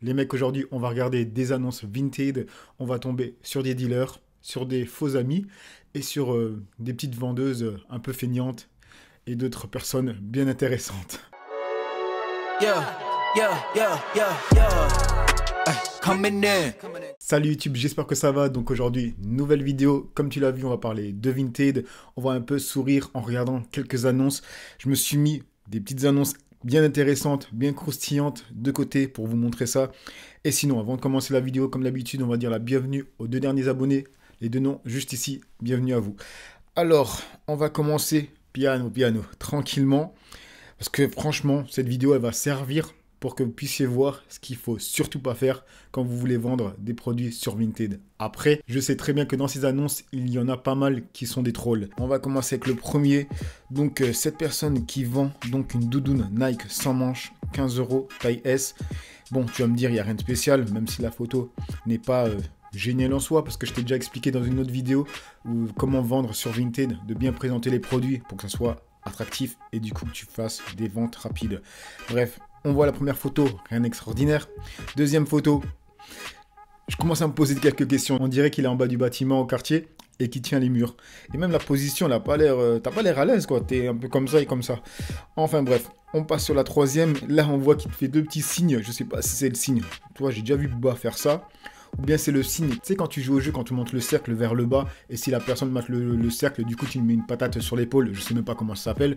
Les mecs, aujourd'hui, on va regarder des annonces Vinted, on va tomber sur des dealers, sur des faux amis et sur des petites vendeuses un peu feignantes et d'autres personnes bien intéressantes. Yeah, yeah, yeah, yeah, yeah. Coming in. Salut YouTube, j'espère que ça va. Donc aujourd'hui, nouvelle vidéo. Comme tu l'as vu, on va parler de Vinted. On va un peu sourire en regardant quelques annonces. Je me suis mis des petites annonces bien intéressantes, bien croustillantes de côté pour vous montrer ça. Et sinon, avant de commencer la vidéo, comme d'habitude, on va dire la bienvenue aux deux derniers abonnés. Les deux noms juste ici, bienvenue à vous. Alors, on va commencer piano, tranquillement. Parce que franchement, cette vidéo, elle va servir pour que vous puissiez voir ce qu'il faut surtout pas faire quand vous voulez vendre des produits sur Vinted. Après, je sais très bien que dans ces annonces, il y en a pas mal qui sont des trolls. On va commencer avec le premier. Donc, cette personne qui vend donc une doudoune Nike sans manches, 15 €, taille S. Bon, tu vas me dire, il n'y a rien de spécial, même si la photo n'est pas géniale en soi, parce que je t'ai déjà expliqué dans une autre vidéo comment vendre sur Vinted, de bien présenter les produits pour que ça soit attractif et du coup que tu fasses des ventes rapides. Bref, on voit la première photo, rien d'extraordinaire. Deuxième photo, je commence à me poser quelques questions. On dirait qu'il est en bas du bâtiment au quartier et qu'il tient les murs. Et même la position, elle a pas l'air, t'as pas l'air à l'aise quoi, t'es un peu comme ça et comme ça. Enfin bref, on passe sur la troisième. Là, on voit qu'il te fait deux petits signes. Je sais pas si c'est le signe. Toi, j'ai déjà vu Booba faire ça. Ou bien c'est le signe, tu sais quand tu joues au jeu, quand tu montes le cercle vers le bas, et si la personne monte le cercle, du coup tu lui mets une patate sur l'épaule, je sais même pas comment ça s'appelle.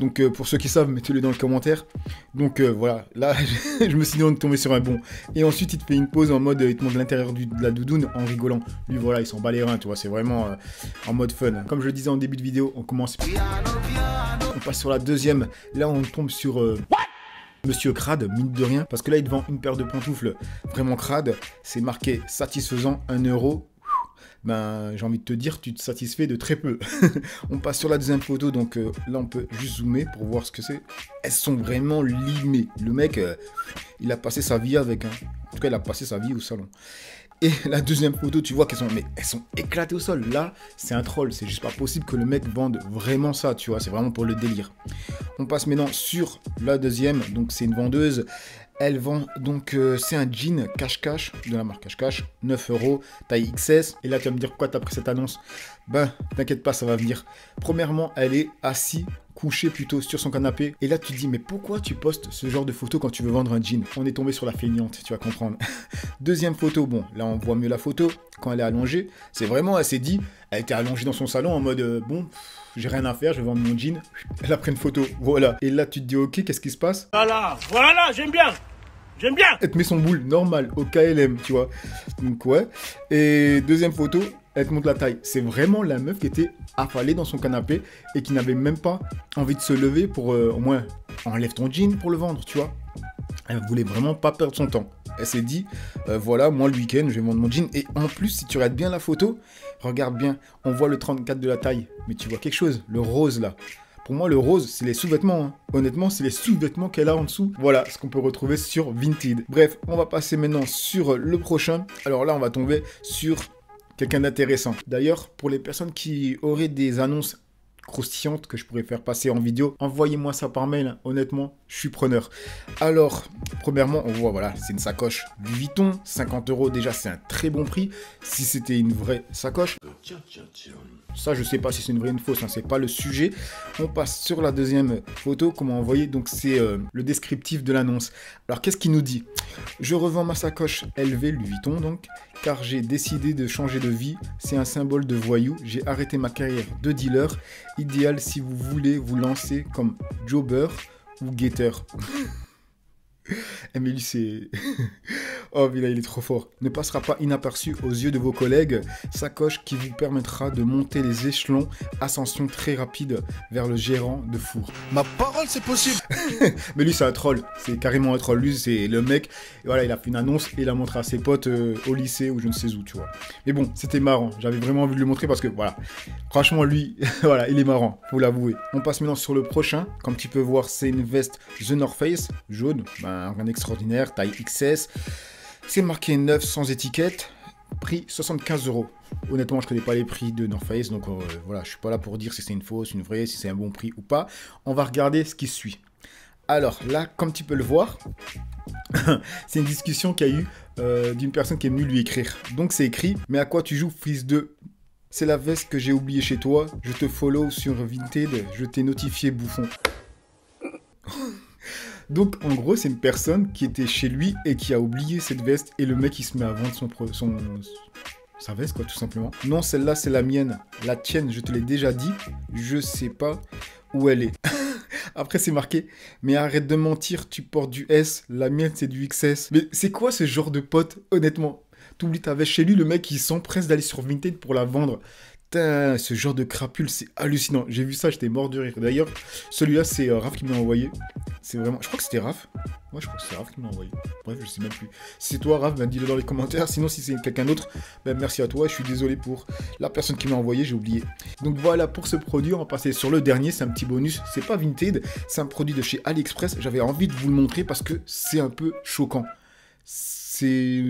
Donc pour ceux qui savent, mettez-le dans le commentaire. Donc voilà, là je me suis dit on est tombé sur un bon. Et ensuite il te fait une pause en mode, il te montre l'intérieur de la doudoune en rigolant. Lui voilà, il s'en bat les reins, tu vois, c'est vraiment en mode fun. Comme je le disais en début de vidéo, on commence, on passe sur la deuxième, là on tombe sur... Monsieur Crade, mine de rien, parce que là il te vend une paire de pantoufles vraiment crade, c'est marqué satisfaisant 1 €. Ben j'ai envie de te dire, tu te satisfais de très peu. On passe sur la deuxième photo, donc là on peut juste zoomer pour voir ce que c'est. Elles sont vraiment limées. Le mec, il a passé sa vie avec, hein. En tout cas il a passé sa vie au salon. Et la deuxième photo, tu vois qu'elles sont, mais elles sont éclatées au sol. Là, c'est un troll. C'est juste pas possible que le mec vende vraiment ça, tu vois. C'est vraiment pour le délire. On passe maintenant sur la deuxième. Donc, c'est une vendeuse. Elle vend, donc, c'est un jean cache-cache de la marque cache-cache. 9 €, taille XS. Et là, tu vas me dire pourquoi tu as pris cette annonce. Ben, t'inquiète pas, ça va venir. Premièrement, elle est assise, couché plutôt sur son canapé. Et là, tu te dis, mais pourquoi tu postes ce genre de photo quand tu veux vendre un jean? On est tombé sur la feignante, tu vas comprendre. Deuxième photo, bon, là, on voit mieux la photo. Quand elle est allongée, c'est vraiment, elle s'est dit, elle était allongée dans son salon en mode, bon, j'ai rien à faire, je vais vendre mon jean. Elle a pris une photo, voilà. Et là, tu te dis, ok, qu'est-ce qui se passe? Voilà, j'aime bien. J'aime bien. Elle te met son boule normal, au KLM, tu vois. Donc, ouais. Et deuxième photo, elle te montre la taille. C'est vraiment la meuf qui était affalée dans son canapé et qui n'avait même pas envie de se lever pour au moins enlève ton jean pour le vendre, tu vois. Elle voulait vraiment pas perdre son temps. Elle s'est dit, voilà, moi le week-end, je vais vendre mon jean. Et en plus, si tu regardes bien la photo, regarde bien, on voit le 34 de la taille. Mais tu vois quelque chose, le rose là. Pour moi, le rose, c'est les sous-vêtements. Hein. Honnêtement, c'est les sous-vêtements qu'elle a en dessous. Voilà ce qu'on peut retrouver sur Vinted. Bref, on va passer maintenant sur le prochain. Alors là, on va tomber sur quelqu'un d'intéressant. D'ailleurs, pour les personnes qui auraient des annonces croustillantes que je pourrais faire passer en vidéo, envoyez-moi ça par mail, hein. Honnêtement, je suis preneur. Alors, premièrement, on voit, voilà, c'est une sacoche Louis Vuitton, 50 €, déjà c'est un très bon prix, si c'était une vraie sacoche. Ça, je sais pas si c'est une vraie ou une fausse, hein, c'est pas le sujet. On passe sur la deuxième photo, comment envoyer, donc c'est le descriptif de l'annonce. Alors, qu'est-ce qu'il nous dit? Je revends ma sacoche LV Louis Vuitton, donc, car j'ai décidé de changer de vie, c'est un symbole de voyou, j'ai arrêté ma carrière de dealer, idéal si vous voulez vous lancer comme jobber ou guetteur. Eh mais lui c'est... Oh mais là il est trop fort. Ne passera pas inaperçu aux yeux de vos collègues. Sacoche qui vous permettra de monter les échelons. Ascension très rapide vers le gérant de four. Ma parole, c'est possible. Mais lui c'est un troll. C'est carrément un troll. Lui c'est le mec. Et voilà, il a fait une annonce et il a montré à ses potes au lycée ou je ne sais où, tu vois. Mais bon, c'était marrant. J'avais vraiment envie de le montrer parce que voilà. Franchement lui, voilà, il est marrant. Faut l'avouer. On passe maintenant sur le prochain. Comme tu peux voir, c'est une veste The North Face jaune. Rien d'extraordinaire, taille XS. C'est marqué 9 sans étiquette, prix 75 €. Honnêtement, je connais pas les prix de North Face, donc voilà, je suis pas là pour dire si c'est une fausse, une vraie, si c'est un bon prix ou pas. On va regarder ce qui suit. Alors là, comme tu peux le voir, C'est une discussion qu'il y a eu d'une personne qui est venue lui écrire. Donc c'est écrit, mais à quoi tu joues, fils de... C'est la veste que j'ai oubliée chez toi, je te follow sur Vinted, je t'ai notifié, bouffon. Donc en gros c'est une personne qui était chez lui et qui a oublié cette veste et le mec il se met à vendre sa veste quoi tout simplement. Non, celle-là c'est la mienne, la tienne je te l'ai déjà dit, je sais pas où elle est. Après c'est marqué, mais arrête de mentir, tu portes du S, la mienne c'est du XS. Mais c'est quoi ce genre de pote, honnêtement? T'oublies ta veste chez lui, le mec il s'empresse d'aller sur Vinted pour la vendre. Putain, ce genre de crapule, c'est hallucinant. J'ai vu ça, j'étais mort de rire. D'ailleurs, celui-là, c'est Raph qui me l'a envoyé. C'est vraiment... Je crois que c'était Raph. Ouais, je crois que c'est Raph qui me l'a envoyé. Bref, je sais même plus. Si c'est toi, Raph, ben dis-le dans les commentaires. Sinon, si c'est quelqu'un d'autre, ben merci à toi. Je suis désolé pour la personne qui m'a envoyé, j'ai oublié. Donc voilà pour ce produit. On va passer sur le dernier. C'est un petit bonus. C'est pas Vinted, c'est un produit de chez AliExpress. J'avais envie de vous le montrer parce que c'est un peu choquant. C'est...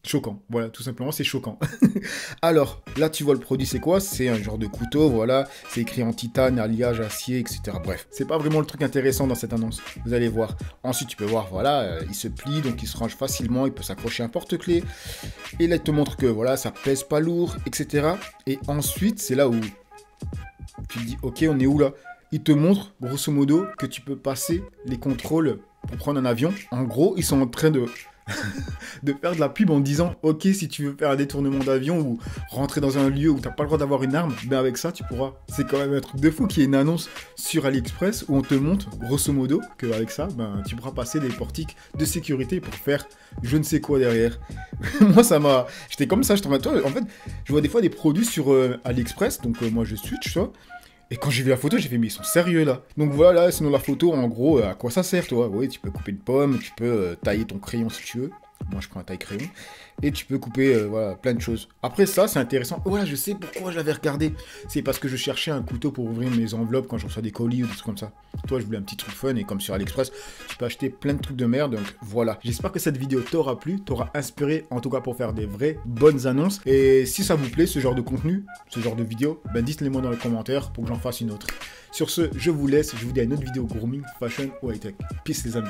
choquant, voilà, tout simplement, c'est choquant. Alors, là, tu vois le produit, c'est quoi? C'est un genre de couteau, voilà, c'est écrit en titane, alliage, acier, etc. Bref, c'est pas vraiment le truc intéressant dans cette annonce, vous allez voir. Ensuite, tu peux voir, voilà, il se plie, donc il se range facilement, il peut s'accrocher à un porte-clés. Et là, il te montre que, voilà, ça pèse pas lourd, etc. Et ensuite, c'est là où tu te dis, ok, on est où là? Il te montre, grosso modo, que tu peux passer les contrôles pour prendre un avion. En gros, ils sont en train de... de faire de la pub en disant ok, si tu veux faire un détournement d'avion ou rentrer dans un lieu où t'as pas le droit d'avoir une arme, ben avec ça tu pourras. C'est quand même un truc de fou qu'il y ait une annonce sur AliExpress où on te montre grosso modo qu'avec ça ben tu pourras passer des portiques de sécurité pour faire je ne sais quoi derrière. Moi ça m'a... J'étais comme ça, en fait je vois des fois des produits sur AliExpress, donc moi je switch ça. Et quand j'ai vu la photo, j'ai fait, mais ils sont sérieux là. Donc voilà, sinon la photo, en gros, à quoi ça sert, toi? Oui, tu peux couper une pomme, tu peux tailler ton crayon si tu veux. Moi, je prends un taille-crayon. Et tu peux couper, voilà, plein de choses. Après ça, c'est intéressant. Voilà, je sais pourquoi je l'avais regardé. C'est parce que je cherchais un couteau pour ouvrir mes enveloppes quand je reçois des colis ou des trucs comme ça. Toi, je voulais un petit truc fun. Et comme sur AliExpress, tu peux acheter plein de trucs de merde. Donc voilà. J'espère que cette vidéo t'aura plu, t'aura inspiré, en tout cas pour faire des vraies bonnes annonces. Et si ça vous plaît, ce genre de contenu, ce genre de vidéo, ben dites-les moi dans les commentaires pour que j'en fasse une autre. Sur ce, je vous laisse. Je vous dis à une autre vidéo grooming, fashion ou high-tech. Peace les amis.